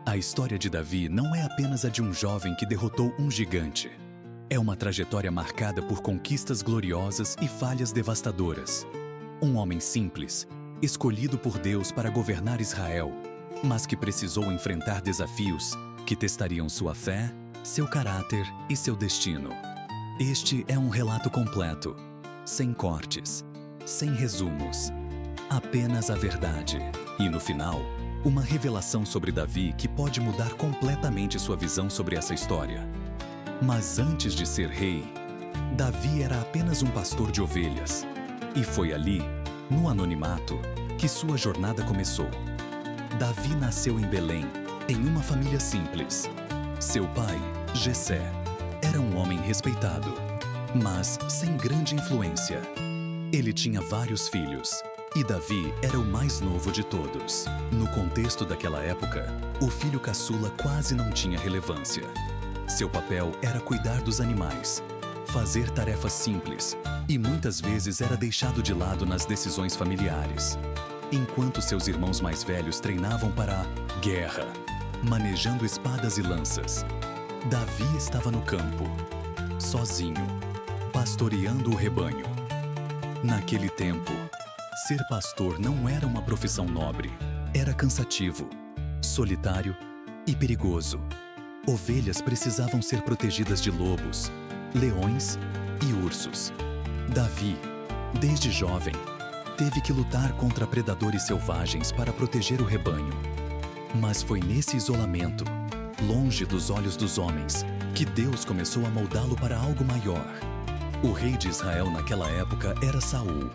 A história de Davi não é apenas a de um jovem que derrotou um gigante. É uma trajetória marcada por conquistas gloriosas e falhas devastadoras. Um homem simples, escolhido por Deus para governar Israel, mas que precisou enfrentar desafios que testariam sua fé, seu caráter e seu destino. Este é um relato completo, sem cortes, sem resumos, apenas a verdade. E no final, uma revelação sobre Davi que pode mudar completamente sua visão sobre essa história. Mas antes de ser rei, Davi era apenas um pastor de ovelhas. E foi ali, no anonimato, que sua jornada começou. Davi nasceu em Belém, em uma família simples. Seu pai, Jessé, era um homem respeitado, mas sem grande influência. Ele tinha vários filhos, e Davi era o mais novo de todos. No contexto daquela época, o filho caçula quase não tinha relevância. Seu papel era cuidar dos animais, fazer tarefas simples, e muitas vezes era deixado de lado nas decisões familiares. Enquanto seus irmãos mais velhos treinavam para a guerra, manejando espadas e lanças, Davi estava no campo, sozinho, pastoreando o rebanho. Naquele tempo, ser pastor não era uma profissão nobre. Era cansativo, solitário e perigoso. Ovelhas precisavam ser protegidas de lobos, leões e ursos. Davi, desde jovem, teve que lutar contra predadores selvagens para proteger o rebanho. Mas foi nesse isolamento, longe dos olhos dos homens, que Deus começou a moldá-lo para algo maior. O rei de Israel naquela época era Saul.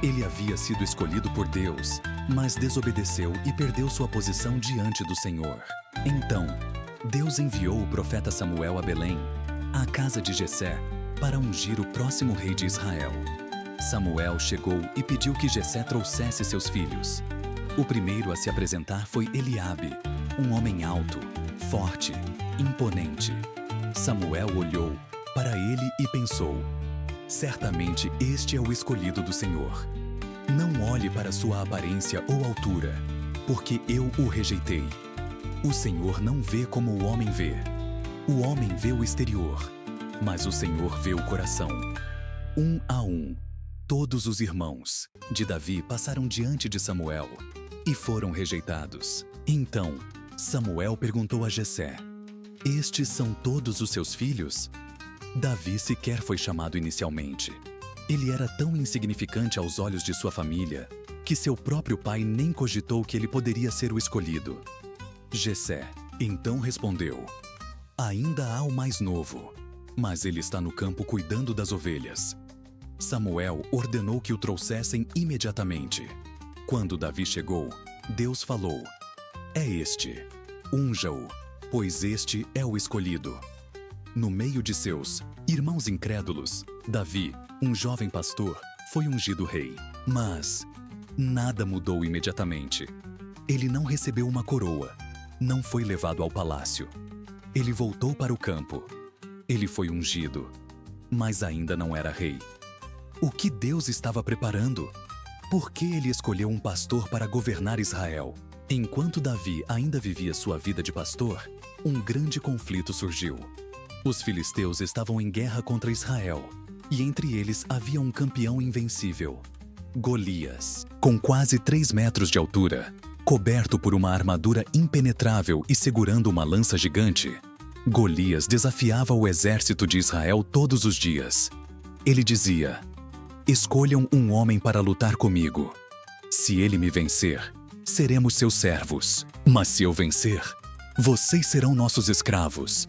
Ele havia sido escolhido por Deus, mas desobedeceu e perdeu sua posição diante do Senhor. Então, Deus enviou o profeta Samuel a Belém, à casa de Jessé, para ungir o próximo rei de Israel. Samuel chegou e pediu que Jessé trouxesse seus filhos. O primeiro a se apresentar foi Eliabe, um homem alto, forte, imponente. Samuel olhou para ele e pensou: certamente este é o escolhido do Senhor. Não olhe para sua aparência ou altura, porque eu o rejeitei. O Senhor não vê como o homem vê. O homem vê o exterior, mas o Senhor vê o coração. Um a um, todos os irmãos de Davi passaram diante de Samuel e foram rejeitados. Então, Samuel perguntou a Jessé: estes são todos os seus filhos? Davi sequer foi chamado inicialmente. Ele era tão insignificante aos olhos de sua família que seu próprio pai nem cogitou que ele poderia ser o escolhido. Jessé então respondeu: ainda há o mais novo, mas ele está no campo cuidando das ovelhas. Samuel ordenou que o trouxessem imediatamente. Quando Davi chegou, Deus falou: é este, unja-o, pois este é o escolhido. No meio de seus irmãos incrédulos, Davi, um jovem pastor, foi ungido rei. Mas nada mudou imediatamente. Ele não recebeu uma coroa, não foi levado ao palácio. Ele voltou para o campo. Ele foi ungido, mas ainda não era rei. O que Deus estava preparando? Por que ele escolheu um pastor para governar Israel? Enquanto Davi ainda vivia sua vida de pastor, um grande conflito surgiu. Os filisteus estavam em guerra contra Israel, e entre eles havia um campeão invencível, Golias. Com quase 3 metros de altura, coberto por uma armadura impenetrável e segurando uma lança gigante, Golias desafiava o exército de Israel todos os dias. Ele dizia: escolham um homem para lutar comigo. Se ele me vencer, seremos seus servos. Mas se eu vencer, vocês serão nossos escravos.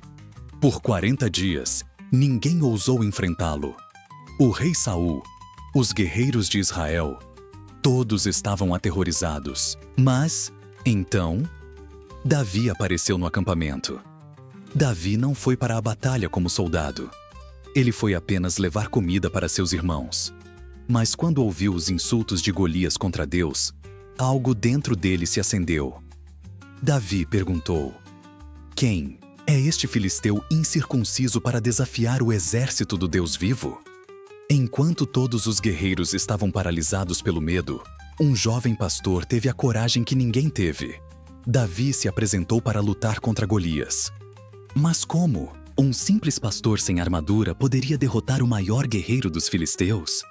Por 40 dias, ninguém ousou enfrentá-lo. O rei Saul, os guerreiros de Israel, todos estavam aterrorizados. Mas, então, Davi apareceu no acampamento. Davi não foi para a batalha como soldado. Ele foi apenas levar comida para seus irmãos. Mas quando ouviu os insultos de Golias contra Deus, algo dentro dele se acendeu. Davi perguntou: quem é este filisteu incircunciso para desafiar o exército do Deus vivo? Enquanto todos os guerreiros estavam paralisados pelo medo, um jovem pastor teve a coragem que ninguém teve. Davi se apresentou para lutar contra Golias. Mas como? Um simples pastor sem armadura poderia derrotar o maior guerreiro dos filisteus?